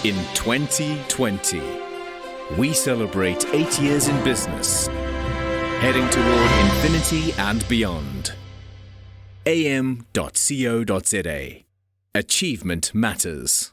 In 2020, we celebrate 8 years in business, heading toward infinity and beyond. am.co.za. Achievement matters.